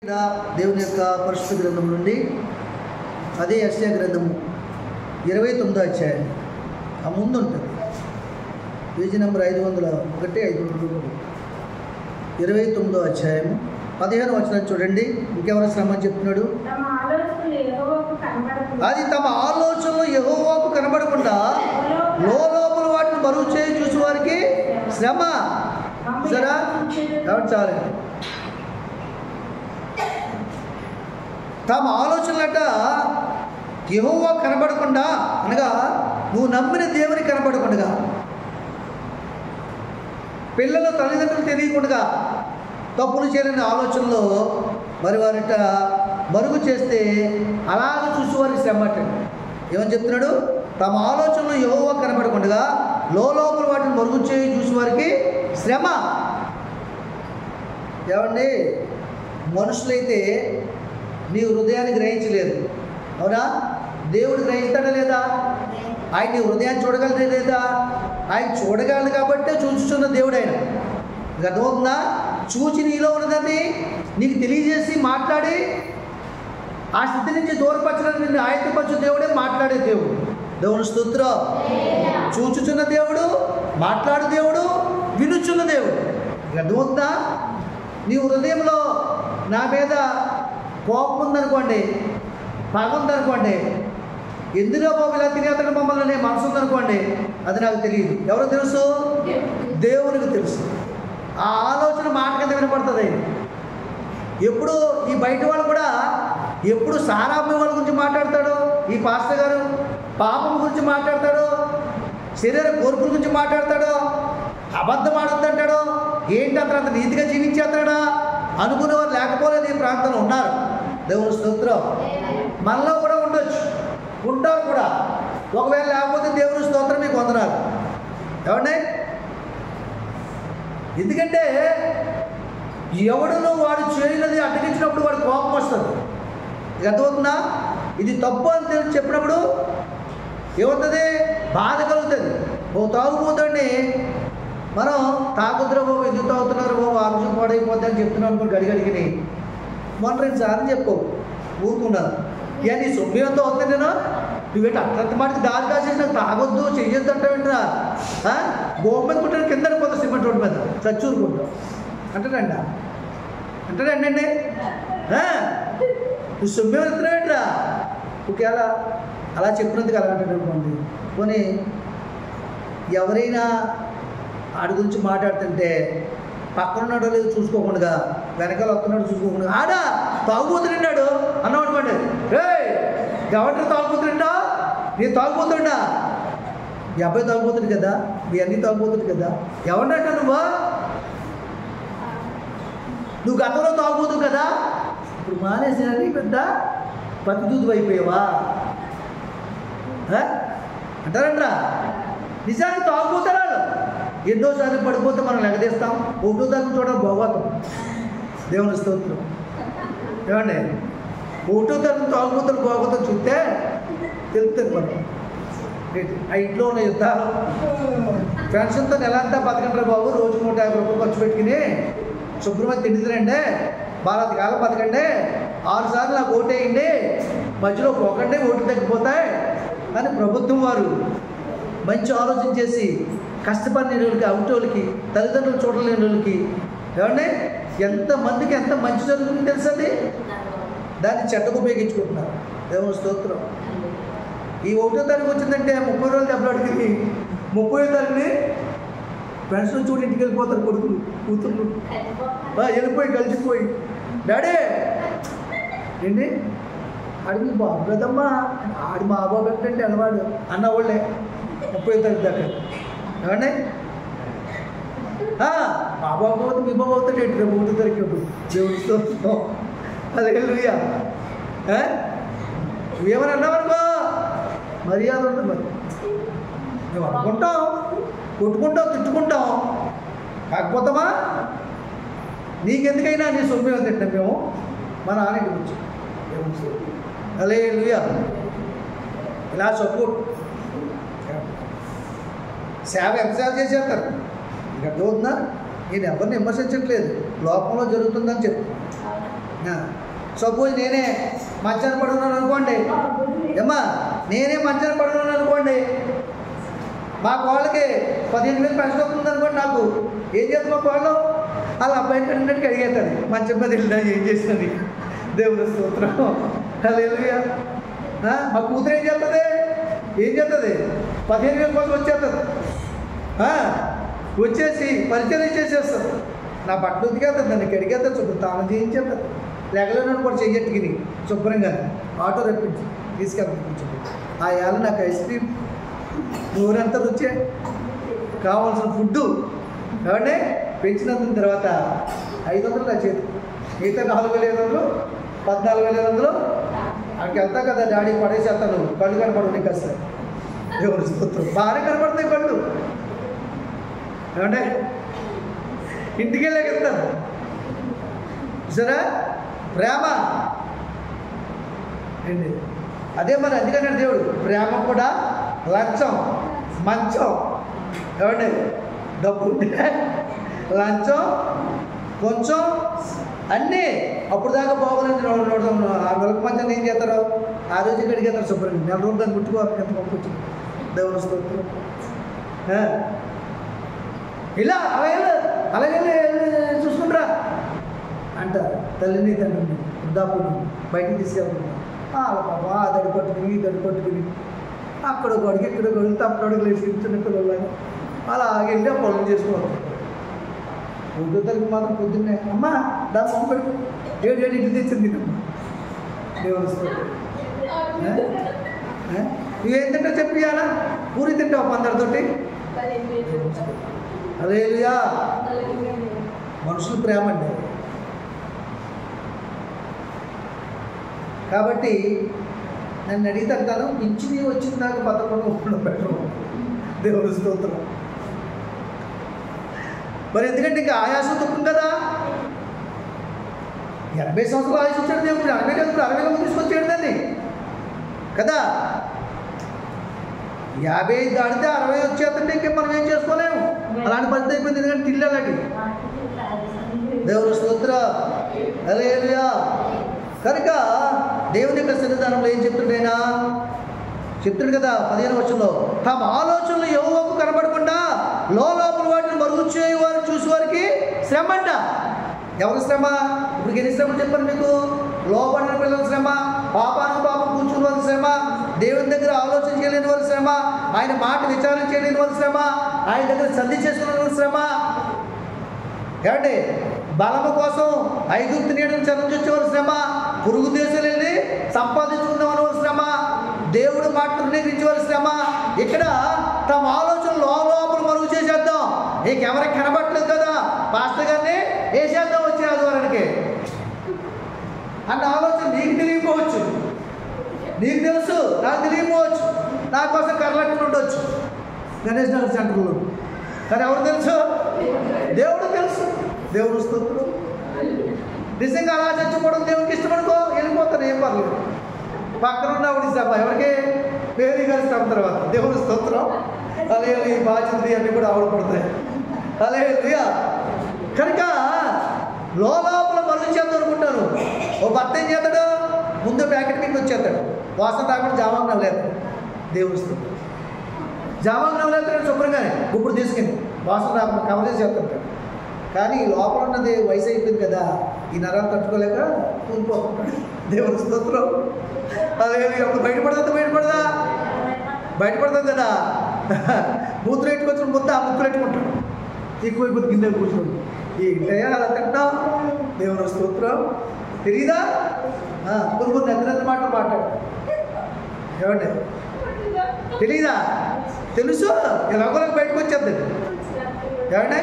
దేవుని యొక్క పరిశుద్ధ గ్రంథం నుండి అదే యెషయా గ్రంథము 29వ అధ్యాయం ఆ ముందు ఉంటుంది. పేజీ నెంబర్ 501 502 29వ అధ్యాయము 15వ వచనం చూడండి. ఇంకెవరు శ్రమని చెప్తున్నాడు. అది తమ ఆలోచనలు యెహోవాకు కనబడకుండా లోపల వాటిని బరువు చేయి చూసి వారికి శ్రమ. సరా కాబట్టి చాలు. తమ ఆలోచనలట యెహోవా కనబడకుండా అనగా నువ్వు నమ్మిన దేవుని కనబడకుండా, పిల్లల తల్లిదండ్రులు తెలియకుండా తప్పులు చేయని ఆలోచనలో మరి వారిట మరుగు చేస్తే అలాగ చూసి వారికి శ్రమ అంట. ఏమని చెప్తున్నాడు? తమ ఆలోచనలు యెహోవా కనబడకుండా లోపల వాటిని మరుగు చేయి చూసి వారికి శ్రమ. ఏమండి, మనుషులైతే నీ హృదయాన్ని గ్రహించలేదు, అవునా? దేవుడు గ్రహిస్తాడా లేదా? ఆయన నీ హృదయాన్ని చూడగలదా లేదా? ఆయన చూడగలడు కాబట్టే చూచుచున్న దేవుడు ఆయన. అర్థమవుతుందా? చూచి నీలో ఉన్నదాన్ని నీకు తెలియజేసి మాట్లాడి ఆ స్థితి నుంచి దూరపరచడానికి నిన్ను ఆయత్తపరచు దేవుడే మాట్లాడే దేవుడు. దేవుని స్తోత్రం. చూచుచున్న దేవుడు, మాట్లాడు దేవుడు, వినుచున్న దేవుడు. అర్థమవుతుందా? నీ హృదయంలో నా మీద కోపం ఉందనుకోండి, పగ ఉందనుకోండి, ఎందులో బాబు ఇలా తినేతను మమ్మల్ని అనే మనసు ఉందనుకోండి, అది నాకు తెలియదు. ఎవరో తెలుసు? దేవునికి తెలుసు. ఆ ఆలోచన మాట కింద వినపడుతుంది. ఎప్పుడు ఈ బయట వాళ్ళు కూడా ఎప్పుడు సారామ్య వాళ్ళ గురించి మాట్లాడతాడు ఈ పాస్టర్ గారు, పాపం గురించి మాట్లాడతాడు, శరీర కోర్పుల గురించి మాట్లాడతాడు, అబద్ధం ఆడొద్దంటాడు, ఏంటి అతను అంత నీతిగా జీవించేస్తాడా అనుకునేవారు లేకపోలేదు ఈ ప్రాంతంలో ఉన్నారు. దేవుని స్తోత్రం. మనలో కూడా ఉండొచ్చు, ఉంటారు కూడా. ఒకవేళ లేకపోతే దేవుని స్తోత్రం మీకు వందనాలు. ఏమండి? ఎందుకంటే ఎవడును వాడు చేయనది అడ్డగించినప్పుడు వాడు కోపం వస్తుంది. ఇక అర్థమవుతుందా? ఇది తప్పు అని తెలిసి చెప్పినప్పుడు ఏమవుతుంది? బాధ కలుగుతుంది. ఓ తాగుపోతండి, మనం తాగుద్దురా బాబు, ఎందుకు తాగుతున్నారు బాబు, ఆరోగ్యం పాడైపోద్ది అని చెప్తున్నాను అనుకోండి, గడిగడిగిని మొన్న 2 సార్లు చెప్పు ఊరుకున్నాను. ఇక నీ సొమ్యంతో అవుతుంది. నేను నువ్వేంటి అట్లంత మాటకి దారి కాసేసి నాకు తాగొద్దు చెయ్యొద్దు అంటావేంట్రా? గోపు మీద కుట్టాను కింద పోతా సిమెంట్ రోడ్డు మీద చచ్చూరుకుంటావు అంటాడండి. అంటాడండి నువ్వు సొమ్యం ఎత్తున్నావేంట్రా? ఒకవేళ అలా చెప్పినందుకు అలా అంటాడు అనుకోండి. పోనీ ఎవరైనా ఆడి గురించి మాట్లాడుతుంటే పక్కన ఉన్నాడో లేదు చూసుకోకుండా, వెనకాల వస్తున్నాడు చూసుకోకుండా, ఆడా తాగుపోతున్నాడు అన్నావు అనుకోండి. ఎవరి తాగుపోతుంటా? నేను తాగుపోతుంటా, మీ అబ్బాయి తాగుపోతుంది కదా, మీ అన్నీ తాగుపోతుంది కదా, ఎవరినంటా నువ్వు గతంలో తాగుపోతావు కదా, ఇప్పుడు మానేసినది పెద్ద పతిదూదు అయిపోయావా అంటారంట్రా. నిజానికి తాగుపోతారు. ఎన్నోసార్లు పడిపోతే మనం లెగదీస్తాం, ఒకటో దాన్ని చూడడం బాగోతాం. దేవుని స్తోత్రం. ఏమండి? ఒకటో దాన్ని తాగుపోతారు బాగోతాం చూస్తే తెలుస్తుంది మనం. ఆ ఇంట్లో ఉన్న యుద్ధాలు, పెన్షన్తో నెల అంతా బతకంటారు బాబు, రోజు 150 రూపాయలు ఖర్చు పెట్టుకుని శుభ్రమైన తిండిదండి, కాలం బతకండి, 6 సార్లు నాకు ఓటేయండి, మధ్యలో పోకండి, ఓట్లు తగ్గిపోతాయి అని ప్రభుత్వం వారు మంచి ఆలోచన చేసి కష్టపడిన వాళ్ళకి, అవుటోళ్ళకి, తల్లిదండ్రులు చూడలేని వాళ్ళకి ఏమండి ఎంతమందికి ఎంత మంచి జరుగుతుందో తెలుసండి. దాన్ని చెడ్డకు ఉపయోగించుకుంటున్నారు. దేవుని స్తోత్రం. ఈ 1వ తారీఖు వచ్చిందంటే 30 రోజులు దెబ్బలాడికి 30వ తారీఖుని పెన్షన్ చూడు ఇంటికి వెళ్ళిపోతారు కొడుకులు కూతుర్లు, వెళ్ళిపోయి కలిసిపోయి, డాడీ ఏంటి ఆడికి బాబు కదమ్మా, ఆడి మా బాబు ఏంటంటే అలవాడు అన్నవాళ్ళే 30వ తారీఖు దాకా. ఏమండి? మా బాబు అవుతుంది, మీ బాబు అవుతాడు ఏంటి రేపు 1వ తారీఖు దేవుడితో హల్లెలూయా. నువ్వేమని అన్నావనుకో మర్యాద ఉంటుంది. మరి మేము అనుకుంటాం, కొట్టుకుంటాం, తిట్టుకుంటాం, కాకపోతామా? నీకెందుకైనా నీ సొమ్ము తింటాం మేము మా నాన్నకి వచ్చి. హల్లెలూయా. ఇలా సపోర్ట్ సేవ ఎంత సేవ చేసేస్తారు. ఇక అర్థమవుతుందా? నేను ఎవరిని విమర్శించట్లేదు, లోకంలో జరుగుతుందని చెప్తాను. సపోజ్ నేనే మంచాన్ని పడుకున్నాను అనుకోండి, ఏమ్మా నేనే మంచాన్ని పడుకున్నాను అనుకోండి, మా కోళ్ళకి 15,000 పెన్షన్ వస్తుంది అనుకోండి, నాకు ఏం చేస్తుంది మా కోళ్ళు? అలా అబ్బాయి అన్నింటికి అడిగేస్తుంది, మంచం మీద వెళ్ళినా ఏం చేస్తుంది? దేవుని స్తోత్రం, హల్లెలూయా. మా కూతురు ఏం చేస్తుంది? 15,000 కోసం వచ్చేస్తుంది, వచ్చేసి పరిచయం చేసేస్తుంది. నా బట్టలు ఉతికేస్తుంది, దాన్ని కడిగేస్తుంది, శుభ్రం తాను చేయించేస్తుంది. లేకలేనని కూడా చెయ్యట్టుకుని శుభ్రంగా ఆటో రప్పించి తీసుకెళ్తాను. ఆ ఏళ్ళ నాకు ఐస్ క్రీమ్ నూరంతా రుచే, కావాల్సిన ఫుడ్డు కాబట్టి పెంచినందున తర్వాత 500 నా చేతి, మిగతా 4,500, 14,500 అక్కడికి వెళ్తా కదా డాడీ పడేసేస్తాను, కళ్ళు కనపడవు నీకు అసలు. దేవుని స్తోత్రం, బాగానే కనపడతాయి కళ్ళు. ఏమంటే ఇంటికి వెళ్ళాక వెళ్తాను సరే, ప్రేమ అండి అదే మరి. అందుకని దేవుడు ప్రేమ కూడా లంచం, మంచం, ఏమండి డబ్బు ఉంటే లంచం కొంచెం అన్నీ అప్పుడు దాకా బాగోలేదు. 6 మంచం ఏం చేస్తారు? ఆ రోజు ఇక్కడికి వెళ్తారు శుభ్రంగా, 4 రోజులు దాన్ని ముట్టుకోవాలి, ఎంత పంపించింది. దేవుని స్తోత్రం. ఇలా అలాగే చూసుకుంటారా అంటారు తల్లిని తండ్రిని, వృద్ధాపుని బయటికి తీసుకెళ్తున్నారు. వాళ్ళ పాప ఆ దడి పట్టుకుని ఈ దడి పట్టుకుని అక్కడ గొడికి ఇక్కడ గొడికి తప్పుడు అడుగులు వేసి చిన్న పిల్లలని అలా వెళ్ళి ఆ పనులు చేసుకోవాలి. పొద్దు తల్లికి మాత్రం పొద్దున్నే అమ్మ దాని పంపడు 7 ఇంటికి తెచ్చింది తినమ్మా. దేవుని స్తోత్రం. నువ్వేం తింటావు చెప్పియాలా? పూరి తింటావు అందరితోటి. హల్లెలూయా. మనుషులు ప్రేమ అండి. కాబట్టి నన్ను అడిగితే అంటాను, ఇంచి నీవు వచ్చిన దాకా బతకుండా ఉండడం బెటర్. దేవుని స్తోత్రం. మరి ఎందుకంటే ఇంకా ఆయాసం తక్కువ కదా. 80 సంవత్సరాలు ఆయుష్ వచ్చాడు దేవుడు, 80 కాదు 60 తీసుకొచ్చాడు దాన్ని కదా. 50 దాడితే 60 వచ్చేస్తుంటే ఇంకే మనం ఏం చేసుకోలేము. అలాంటి పరిస్థితి అయిపోయింది, ఎందుకంటే తిల్లు అలాంటి. దేవుని స్తోత్రం, హల్లెలూయా. కనుక దేవుని యొక్క సన్నిధానంలో ఏం చెప్తుండేనా చెప్తాడు కదా 15వ వచనంలో, తమ ఆలోచనలు యెహోవాకు కనబడకుండా లోపల వాటిని మరుగు చేయవారు చూసేవారికి శ్రమ అంట. ఎవరి శ్రమ? ఇప్పుడు ఎన్ని శ్రమలు చెప్పాను మీకు? లోపడిన పిల్లల శ్రమ, పాపాను పాపం కూర్చుని వారి శ్రమ, దేవుని దగ్గర ఆలోచన చేయలేని వారి శ్రమ, ఆయన మాట విచారణ చేయలేని వారి శ్రమ, ఆయన దగ్గర సంధి చేసుకునే వారి శ్రమ. ఏమండి బలము కోసం ఐగుప్తు నీడని చదివించేవారి శ్రమ, పొరుగు దేశాలు వెళ్ళి సంపాదించుకుందామని వారి శ్రమ, దేవుడు మాట నిర్ణయించేవారి శ్రమ. ఇక్కడ తమ ఆలోచన లోపల మరుగు చేసేద్దాం, నీకెవరికి కనబట్టలేదు కదా, పాస్టర్ గారిని వేసేద్దాం వచ్చే ఆదివారానికి అన్న ఆలోచన నీకు తెలియకపోవచ్చు, నీకు తెలుసు, నాకు తెలియకపోవచ్చు. నా కోసం కర్లట్టుకుని ఉండొచ్చు గణేష్ నగర్ సెంటర్లో, కానీ ఎవరు తెలుసు? దేవుడు తెలుసు. దేవుడు స్తోత్రం. నిజంగా అలా చచ్చిపోవడం దేవుడికి ఇష్టపడుకో, వెళ్ళిపోతాను, ఏం పర్లేదు. పక్కన ఉన్న ఆవిడ శ్రమ ఎవరికి? వేరే గారి శ్రమ తర్వాత దేవుని స్తోత్రం. అలాగే ఈ బాధ్యత అన్నీ కూడా ఆవిడ పడతాయి. అలాగే కనుక లోపల మరుగు చేద్దాం అనుకుంటాను. ఓ భర్త ఏం చేస్తాడు? ముందు ప్యాకెట్ మీకు వచ్చేస్తాడు, వాసన రాకుండా జామాగ్నం లేదు. దేవుని స్తోత్రం. జామాగ్నం లేదు శుభ్రంగానే ఇప్పుడు తీసుకుని వాసన రాకుండా కవర్ చేసి చేస్తుంటాడు. కానీ లోపల ఉన్నది వయసు అయిపోయింది కదా, ఈ నరాలు తట్టుకోలేక కూలిపోతుంటాడు. దేవుని స్తోత్రం. అలాగే అప్పుడు బయటపడుతుంది కదా. మూత్రం ఎట్టుకొచ్చిన ముద్ద ఆ ముక్కులు ఎట్టుకుంటాడు, ఎక్కువైపోతుంది కింద కూర్చోండి. ఏంటయ్యా అలా తింటాం? దేవుని స్తోత్రం. తెలీదా? కొన్ని నెత్తి మాటలు మాట్లాడు. ఏమండి తెలీదా? తెలుసు, ఎలాగోలకు బయటకు వచ్చేద్దండి. ఏమండి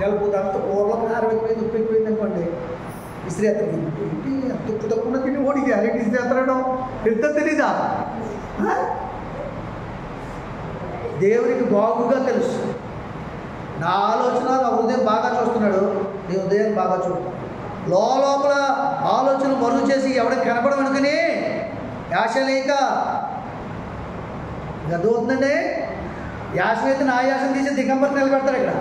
గెలుపుతుంది అంత కూరలో కారం ఎక్కువైంది, ఉప్పు ఎక్కువైంది అనుకోండి, ఇస్త్రీ ఎత్తకి ఏంటి అంత ఉప్పు తక్కువ తిని ఓడికి అలాంటి ఇస్త్రీ ఎత్తడం ఎంత తెలీదా? దేవునికి బాగుగా తెలుసు. నా ఆలోచన నా హృదయం బాగా చూస్తున్నాడు, నీ హృదయం బాగా చూడు. లోపల ఆలోచనలు మరుగు చేసి ఎవరికి కనపడం అనుకుని యాశ లేక గదవుతుందండి. యాశ అయితే నా యాశను తీసి దిగంబర్ నిలబెడతాడు. ఇక్కడ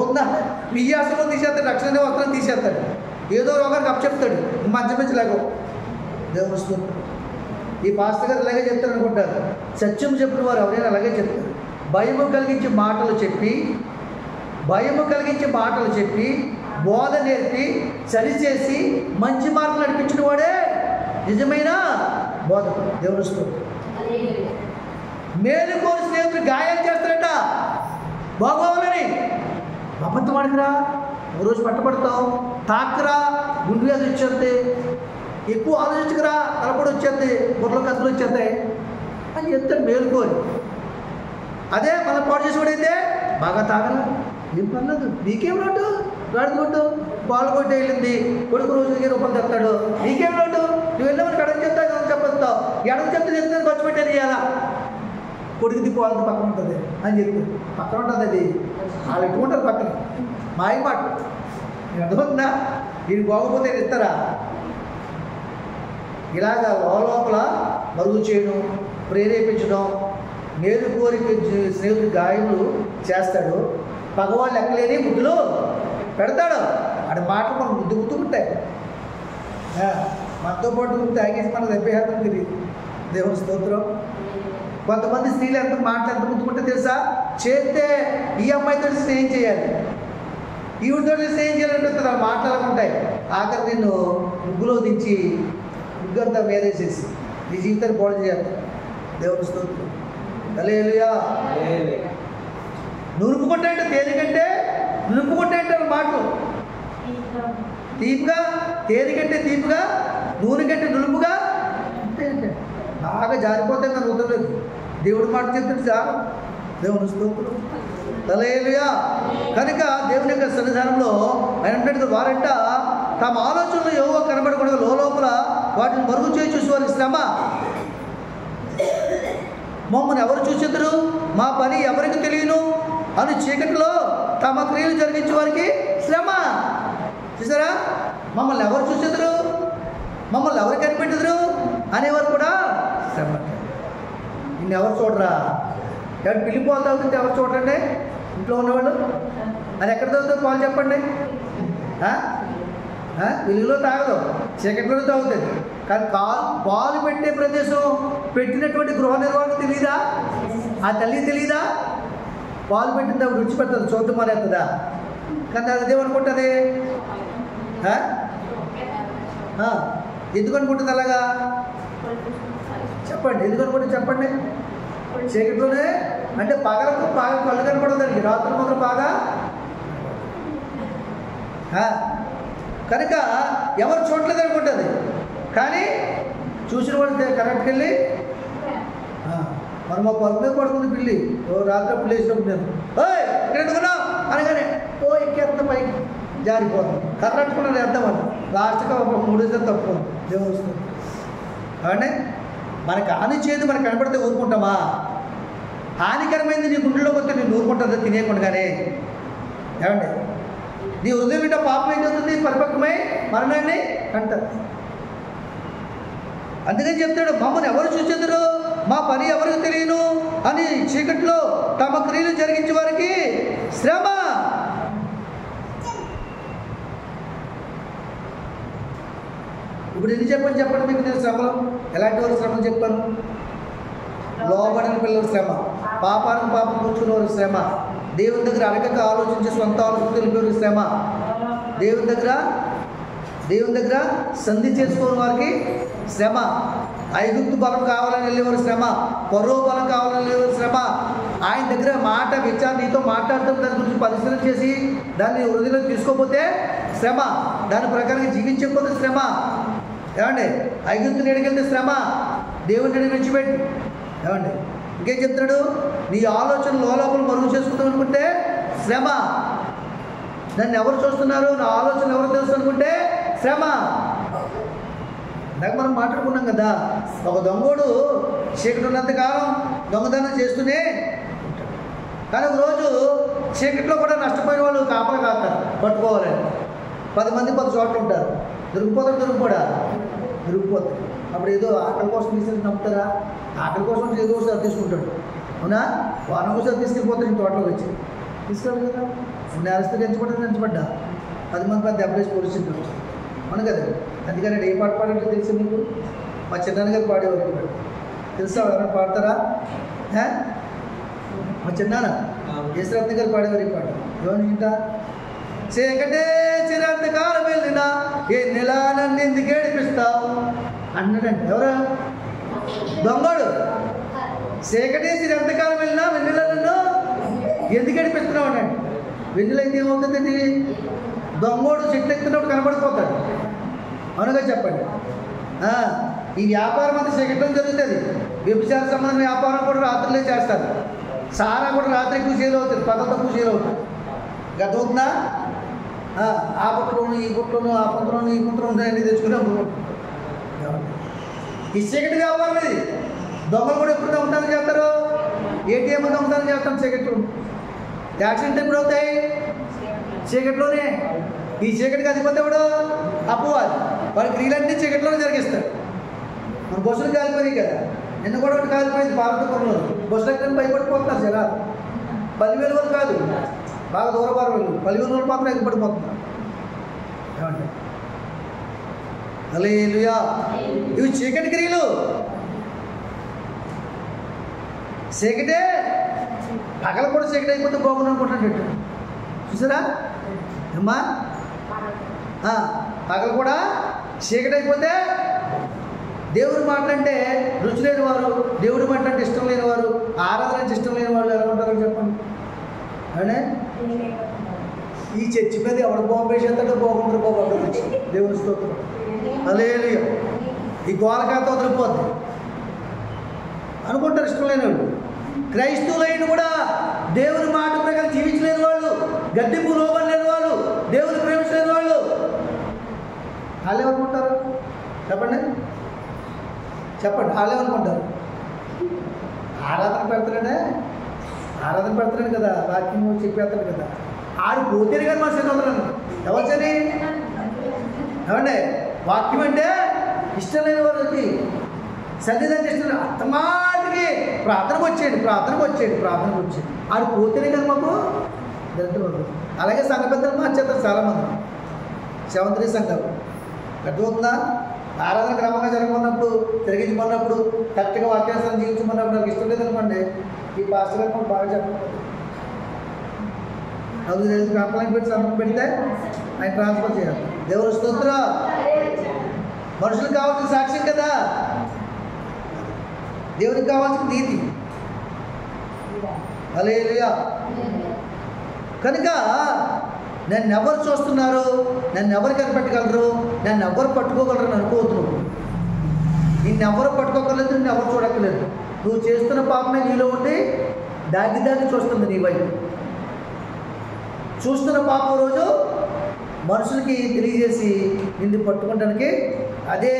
ఉందా వియ్యాసంలో తీసేస్తాడు, రక్షణ వస్త్రం తీసేస్తాడు, ఏదో రోగానికి అప్పచెప్తాడు, మంచమించలేక దేవుని స్తోత్రం. ఈ పాస్టర్ గారు అలాగే చెప్తారు అనుకుంటారు. సత్యం చెప్పిన వారు ఎవరైనా అలాగే చెప్తారు. భయము కలిగించే మాటలు చెప్పి బోధ నేర్పి సరిచేసి మంచి మార్కులు నడిపించిన వాడే నిజమైన బోధకుడు. దేవుని స్తోత్రం. మేలుకోని స్నేహితులు గాయాలు చేస్తారట బాగోవాలని. అబద్ధం ఆడకురా, ఒకరోజు పట్టబడతావు, తాకురా, గుండె వ్యాధి వచ్చేస్తే, ఎక్కువ ఆలోచించుకురా, తలపడి వచ్చేస్తే, బుర్రలో కథలు వచ్చేస్తాయి అని చెప్తాడు మేలుకోని. అదే మనం పాటు చేసేవాడైతే బాగా తాగరా, ఏం పర్లేదు, నీకేం లోటు, గాడి కొట్టు, పాలు కొట్టి వెళ్ళింది, కొడుకు రోజుకి రూపాయలు తెస్తాడు, నీకేం లోటు, నువ్వు వెళ్ళామని ఎడం చెప్తావు, ఎడం చెప్పేస్తావు, ఎడం చెప్తే చెప్తే ఖర్చు పెట్టాను ఇవ్వాలా, కొడుకుది పోవాలి పక్కన ఉంటుంది అని చెప్పి పక్కన ఉంటుంది. అది వాళ్ళు ఎట్టుకుంటారు పక్కన మాయ మాట అర్థమవుతుందా? వీళ్ళు బాగోపోతే ఇస్తారా? ఇలాగా లోపల మరుగు చేయడం, ప్రేరేపించడం, మేలు కోరిక స్నేహితుడు గాయములు చేస్తాడు, పగవాళ్ళు ఎక్కలేని ముద్దులు పెడతాడు. ఆడ మాటలు మనం దుక్కుతుంటాయి, మనతో పాటు తాగేసి మనం దెబ్బేస్తాం తెలియదు. దేవుని స్తోత్రం. కొంతమంది స్త్రీలు ఎంత మాటలు ఎంత ముద్దుకుంటే తెలుసా? చేస్తే ఈ అమ్మాయితో స్నేహం చేయాలి, ఈవిడితో స్నేహం చేయాలంటే వాళ్ళు మాట్లాడుకుంటాయి. ఆఖరి నిన్ను ముగ్గులో దించి ముగ్గురంతా మేరేసేసి నీ జీవితాన్ని పాడు చేయాలి. దేవుని స్తోత్రం. హల్లెలూయా. నురుపుకుంటే తేలికంటే నురుపుకుంటే మాటలు తీపిగా, తేలికంటే తీపిగా, నూనె కంటే నులుపుగా బాగా జారిపోతాయి కానీ వదలలేదు. దేవుడి మాట చెప్తుంది సార్. దేవుని స్తోత్రం. హల్లెలూయా. కనుక దేవుని యొక్క సన్నిధానంలో ఆయన వారంట తమ ఆలోచనలు ఏవో కనబడకూడదు, లోపల వాటిని మరుగు చేసి చూసేవారు. శ్రమ మమ్మల్ని ఎవరు చూసేద్దరు, మా పని ఎవరికి తెలియను అని చీకటిలో తమ క్రియలు జరిగించే వారికి శ్రమ. చూసారా? మమ్మల్ని ఎవరు చూసేద్దరు, మమ్మల్ని ఎవరు కనిపెట్టదురు అనేవారు కూడా శ్రమ. నిన్ను ఎవరు చూడరా? ఎవరు పిల్లి పాలు తాగుతుంటే ఎవరు చూడండి? ఇంట్లో ఉన్నవాళ్ళు. అది ఎక్కడ తాగుతుంది పాలు చెప్పండి? వెలుగులో తాగదు, చీకటిలో తాగుతుంది. కానీ పాలు పెట్టే ప్రదేశం పెట్టినటువంటి గృహ నిర్వహణ తెలియదా? ఆ తల్లి తెలియదా? పాలు పెట్టింది అప్పుడు రుచి పెడుతుంది, చోటు మానేస్తుందా? కానీ అది ఏమనుకుంటుంది? ఎందుకు అనుకుంటుంది అలాగా? చెప్పండి, ఎందుకు అనుకుంటుంది చెప్పండి? చీకటిలోనే అంటే పగలకు బాగా కళ్ళు కనపడదండి, రాత్రి మాత్రం బాగా. కనుక ఎవరు చూడలేదు అనుకుంటుంది, కానీ చూసిన వాళ్ళు కరెక్ట్కి వెళ్ళి మరి మా పొలం మీద పడుతుంది పిల్లి, రాత్రి పిల్లి వేసినప్పుడు నేను ఇక్కడ ఎందుకున్నావు అనగానే ఎక్కేంత పైకి జారిపోతుంది, కరెక్ట్కున్నాను వేద్దామని లాస్ట్గా ఒక 3 సార్లు తప్పుకుంది. దేవుడు వస్తుంది. కాబట్టి మనకు హాని చేయదు, మనకు కనపడితే ఊరుకుంటామా? హానికరమైంది నీ గుండెలోకి వస్తే నేను ఊరుకుంటుందో తినేయకుండానే. ఏమండి? నీ హృదయం ఇంట పాపం ఏం చదువుతుంది? పరిపక్వమై మరణాన్ని అంటారు. అందుకని చెప్తాడు, మమ్మల్ని ఎవరు చూసేద్దరు, మా పని ఎవరికి తెలియను అని చీకట్లో తమ క్రియలు జరిగించే వారికి శ్రమ. ఇప్పుడు ఎందుకు చెప్పండి మీకు నేను శ్రమలు ఎలాంటి వారు శ్రమలు చెప్పాను? లోబడిన పిల్లల శ్రమ, పాపానికి పాపం కూర్చున్న వారి శ్రమ, దేవుని దగ్గర అడగక ఆలోచించి సొంత ఆలోచన తెలిపే శ్రమ, దేవుని దగ్గర సంధి చేసుకోని వారికి శ్రమ, ఐగుప్తు బలం కావాలని వెళ్ళేవారు శ్రమ, పరో బలం కావాలని వెళ్ళేవారు శ్రమ, ఆయన దగ్గర మాట విచారణ నీతో మాట్లాడటం దాని గురించి పరిశీలన చేసి దాన్ని హృదయంలో తీసుకోకపోతే శ్రమ, దాని ప్రకారంగా జీవించకపోతే శ్రమ. ఏమండి? ఐగుప్తుని ఎడికెళ్తే శ్రమ, దేవుని ఎడికి విడిచిపెట్టి. ఏమండి? ఇంకేం చెప్తున్నాడు? నీ ఆలోచన లోపల మరుగు చేసుకుందాం అనుకుంటే శ్రమ. నన్ను ఎవరు చూస్తున్నారు, నా ఆలోచన ఎవరు తెలుసు అనుకుంటే శ్రమ. ఇందాక మనం మాట్లాడుకున్నాం కదా, ఒక దొంగోడు చీకటి ఉన్నంతకాలం దొంగతనం చేస్తూనే ఉంటాడు. కానీ ఒకరోజు చీకట్లో కూడా నష్టపోయిన వాళ్ళు కాపలా కాస్తారు పట్టుకోవాలని. 10 మంది 10 చోట్ల ఉంటారు. దొరికిపోతారా? దొరికిపోతారు. అప్పుడు ఏదో ఆకలి కోసం తీసుకెళ్ళి నమ్ముతారా? ఆకలి కోసం ఏదో ఒకసారి తీసుకుంటాడు. అవునా? వారం ఒకసారి తీసుకెళ్ళిపోతాడు ఈ తోటలోకి వచ్చి. తీసుకెళ్ళాలి కదా. నేరస్తులు ఎంచబడ్డా 10 మంది పెద్ద దెబ్బలేసి పొడిచింది అవును కదా. అందుకని ఏ పాట పాడంటే తెలుసు మీకు? మా చిన్నాన్న గారు పాడేవారు. తెలుసా? ఎవరైనా పాడతారా? మా చిన్నాన్న యేసురత్న గారు పాడేవారు ఈ పాట. ఎవరు వింటా? చీకటే చిరంతకాలం వెళ్ళినా ఏ నెల నన్ను ఎందుకు ఏడిపిస్తావు అన్నాడంటే ఎవరు? దొంగోడు. చీకటే చిరంతకాలం వెళ్ళినా వెన్నెల నన్ను ఎందుకు ఏడిపిస్తున్నావు అన్నాడు. వెన్నెల అయితే ఏమవుతుందండి? దొంగోడు చెట్లు ఎత్తున్నప్పుడు కనబడిపోతాడు. అవునుగా చెప్పండి. ఈ వ్యాపారం అంతా చీకట్లో జరుగుతుంది. వ్యభిచార సంబంధం వ్యాపారం కూడా రాత్రులే చేస్తారు. సారా కూడా రాత్రి ఎక్కువ సేల్ అవుతుంది, పగలు తక్కువ సేల్ అవుతుంది. గతవుతుందా? ఆ పుట్లోను ఈ పుట్లోను ఆ పుంతలోను ఈ పుంతలోను అన్నీ తెచ్చుకుని అమ్ముకుంటాం. ఈ చీకటి వ్యాపారం ఇది. దొంగలు కూడా ఎప్పుడు దొంగతనం చేస్తారు? ఏటీఎం దొంగతనం చేస్తాం చీకట్లో. యాక్సిడెంట్ ఎప్పుడు అవుతాయి? చీకట్లోనే. ఈ చీకటికి అధిపతి ఎవడు? అపవాది. వాడి క్రియలన్నీ చీకట్లోనే జరిగిస్తాడు. మన బస్సులు కాలిపోయినాయి కదా. నిన్న కూడా ఒకటి కాలిపోయింది భారతపురంలో. బస్సులు ఎక్కడ భయపడిపోతున్నారు జరా. 10,000 వరకు కాదు, బాగా దూరపారం వెళ్ళు. 10,000 వరకు మాత్రం ఎగపడిపోతున్నారు. ఏమండి? హల్లెలూయా. ఇవి చీకటి క్రియలు. చీకటే. పగలు కూడా చీకటి అయిపోతే బాగుంది అనుకుంటాడు. చూసారా అమ్మా? పగలు కూడా చీకటి అయిపోతే దేవుడి మాట అంటే రుచి లేని వారు, దేవుడి మాట అంటే ఇష్టం లేని వారు, ఆరాధన అంటే ఇష్టం లేని వాళ్ళు ఎలా ఉంటారో చెప్పండి. అవునే? ఈ చర్చి మీద ఎవడు బాంబు వేసేస్తాడో బాగుంటారు బాగుంటుంది. దేవుని స్తోత్రం. హల్లెలూయా. ఈ గోలకాతో వదిలిపోద్ది అనుకుంటారు ఇష్టం లేని వాళ్ళు. క్రైస్తవులైన కూడా దేవుని మాట ప్రకారం జీవించలేని వాళ్ళు, గద్దెంపు లోబడలేని వాళ్ళు, దేవుని ప్రేమించలేని వాళ్ళు వాళ్ళు ఏమనుకుంటారు చెప్పండి? చెప్పండి, వాళ్ళు ఏమనుకుంటారు? ఆరాధన పెడతాడు కదా, వాక్యం చెప్పేస్తాడు కదా. ఆడు పోతేనే కానీ మా శరీరం ఎవరిని ఏమండి? వాక్యం అంటే ఇష్టం లేని వాళ్ళకి, సన్నిధి అంటే ఇష్టం లేదు. అత్తమాటికి ప్రార్థనకు వచ్చేయండి. ఆడు పోతేనే కదా మాకు దరిద్రం. అలాగే సంఘ పెద్దలు మార్చేస్తారు చాలామంది. సెవెంతరీ సంఘాలు అర్థమవుతుందా? ఆరాధన క్రమంగా జరగమన్నప్పుడు, తిరిగించమన్నప్పుడు, కరెక్ట్గా వాక్యానుసారం జీవించమన్నప్పుడు నాకు ఇష్టం లేదనుకోండి, ఈ పాస్టర్ గారు మాకు బాగా చెప్పకపోతే కంప్లైంట్ పెట్టి సంతకం పెడితే ఆయన ట్రాన్స్ఫర్ చేయాలి. దేవుని స్తోత్రం. మనుషులకు కావాల్సిన సాక్ష్యం కదా, దేవునికి కావాల్సిన నీతి. హల్లెలూయా. కనుక నన్ను ఎవరు చూస్తున్నారు, నన్ను ఎవరు కనిపెట్టగలరు, నన్ను ఎవరు పట్టుకోగలరు అని అనుకోవద్దు. నిన్ను ఎవరు పట్టుకోగలలేదు, నిన్ను ఎవరు చూడక్కలేదు. నువ్వు చేస్తున్న పాపమే నీలో ఉండి దాగి చూస్తుంది నీ వైపు. చూస్తున్న పాపం రోజు మనుషులకి తెలియజేసి నిన్ను పట్టుకోవడానికి, అదే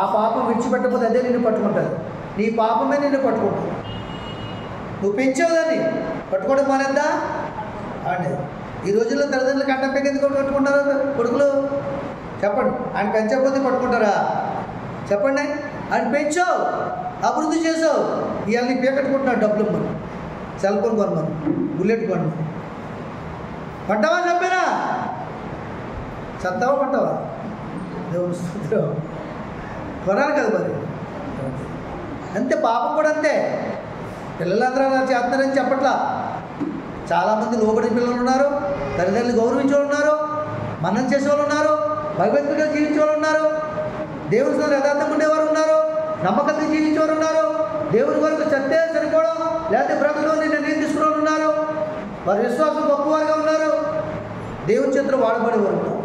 ఆ పాపం విడిచిపెట్టకపోతే అదే నిన్ను పట్టుకుంటుంది. నీ పాపమే నిన్ను పట్టుకుంటుంది. నువ్వు పెంచావుదని పట్టుకోవడం మానేద్దా అండి. ఈ రోజుల్లో తల్లిదండ్రులు కంట ఎందుకు పట్టుకుంటారు కొడుకులు? చెప్పండి. ఆయన పెంచకపోతే పట్టుకుంటారా? చెప్పండి. ఆయన పెంచావు, అభివృద్ధి చేసావు, ఇవాళ నీ పీకట్టుకుంటున్నాడు. డబ్బులు మనం సెల్ ఫోన్ కొనమని, బుల్లెట్ కొనమని. కొంటావా చెప్పారా? చస్తావా కొంటావా? దేవుని స్తోత్రం. కొనాలి కదా మరి. అంతే, పాపం కూడా అంతే. పిల్లలందరూ అలా చేస్తున్నారని చెప్పట్లా. చాలామంది లోబడి పిల్లలు ఉన్నారు, తల్లిదండ్రులు గౌరవించే వాళ్ళు ఉన్నారు, మన్నం చేసే వాళ్ళు ఉన్నారు, భగవంతుడిగా జీవించే వాళ్ళు ఉన్నారు, దేవుని సొంత యథార్థంగా ఉండేవారు ఉన్నారు, నమ్మకంగా జీవించేవారు ఉన్నారు, దేవుని వరకు చస్తే సరిపోవడం లేకపోతే బ్రతుకులో నిర్ణయం తీసుకునే వాళ్ళు ఉన్నారు, వారి విశ్వాసం గొప్పవారుగా ఉన్నారు, దేవుని చేతులు వాడబడేవారు ఉన్నారు,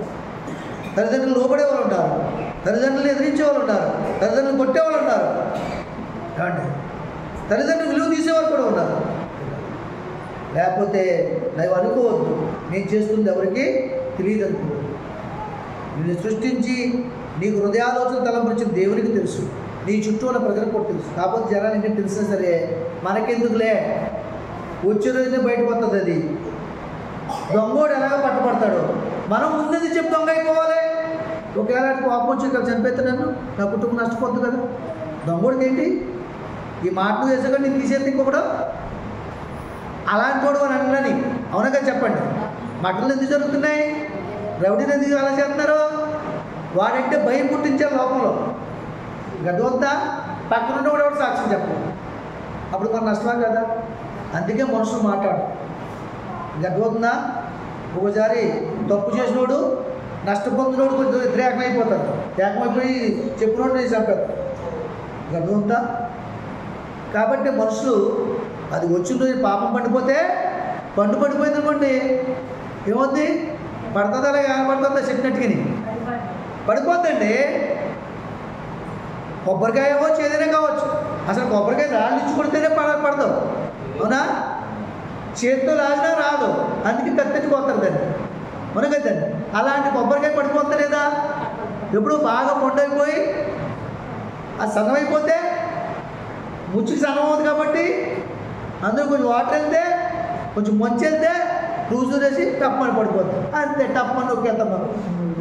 తల్లిదండ్రులు లోబడేవాళ్ళు ఉంటారు, తల్లిదండ్రులు ఎదిరించే వాళ్ళు ఉంటారు, తల్లిదండ్రులు కొట్టేవాళ్ళు ఉంటారు, తల్లిదండ్రులు విలువ తీసేవారు కూడా ఉన్నారు. లేకపోతే నువ్వు అనుకోవద్దు, నేను చేస్తుంది ఎవరికి తెలియదు అనుకోవద్దు. నిన్ను సృష్టించి నీకు హృదయాలోచన తలంపరిచిన దేవునికి తెలుసు, నీ చుట్టూ ఉన్న ప్రజలకు కూడా తెలుసు. కాకపోతే జనానికి తెలిసినా సరే మనకెందుకులే, వచ్చే రోజునే బయటపడుతుంది. అది దొంగోడు ఎలాగ పట్టుబడతాడో మనం ముందు చెప్పి దొంగ అయిపోవాలి. ఒకవేళ కోపం వచ్చి ఇక్కడ చనిపోతే నన్ను, నా కుటుంబం నష్టపోద్దు కదా. దొంగోడికి ఏంటి ఈ మాటలు వేసాక నేను తీసేది ఇంకొకడు అలాంటి వాడు అని అన్నని అవునగా చెప్పండి. మటన్లు ఎందుకు జరుగుతున్నాయి? రౌడీలు ఎందుకు అలా చేస్తున్నారు? వాడంటే భయం పుట్టించారు లోకంలో. గడ్డవంతా పక్కన ఉన్నవాడు ఎవరు సాక్ష్యం చెప్పరు. అప్పుడు మన నష్టమా కదా? అందుకే మనుషులు మాట్లాడు. గడ్డవుతుందా? ఒకసారి తప్పు చేసినోడు నష్టపొందినోడు కొంచెం ఇద్దరు ఏకమైపోతారు. ఏకమైపోయి చెప్పినోడు నేను చంపారు. గడ్డవుతుందా? కాబట్టి మనుషులు అది వచ్చిన రోజు పాపం పండిపోతే పడిపోయింది అనుకోండి, ఏమవుద్ది? పడుతుంది, అలాగే కనపడుతుందా చెప్పినట్టుగా పడిపోద్దండి. కొబ్బరికాయ అవ్వచ్చు, ఏదైనా కావచ్చు. అసలు కొబ్బరికాయ రాళ్ళు ఇచ్చి కొడితేనే పడదు, అవునా? చేతితో లాగినా రాదు, అందుకే కత్తెట్టుకోతారు దాన్ని, అవును కదండి. అలాంటి కొబ్బరికాయ పడిపోతా లేదా? ఎప్పుడు బాగా పండైపోయి అది సన్నమైపోతే ముచ్చుకి సన్నం అవుతుంది కాబట్టి అందులో కొంచెం వాటర్ వెళ్తే కొంచెం మంచి వెళ్తే లూజు వేసి టప్పని పడిపోతుంది. అంతే, టప్పని నొక్కేస్తాం మనం,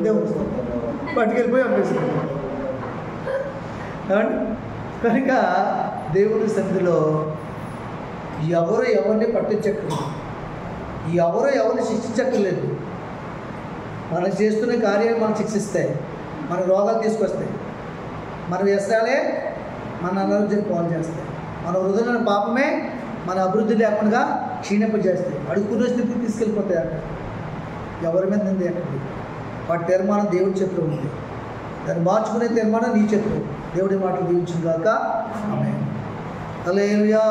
దేవుడు పట్టుకెళ్ళిపోయి అమ్మేస్తాం. కనుక దేవుడి సన్నిధిలో ఎవరు ఎవరిని పట్టించక్కర్లేదు, ఎవరు ఎవరిని శిక్షించక్కర్లేదు. మనం చేస్తున్న కార్యాలు మనం శిక్షిస్తాయి, మన రోగాలు తీసుకొస్తాయి, మన వ్యసనాలే మన అనారోగ్యం పాలు చేస్తాయి, మన హృదయంలో పాపమే మన అభివృద్ధి లేకుండా క్షీణింపజేస్తాయి, అడుగుకున్న స్థితికి తీసుకెళ్ళిపోతాయి. అక్కడ ఎవరి మీద నింది ఎక్కడి వాటి తీర్మానం దేవుడి చేతిలో ఉంది. దాన్ని మార్చుకునే తీర్మానం నీ చేతిలో. దేవుడి మాటలు దీవించును గాక. ఆమేన్. హల్లెలూయా.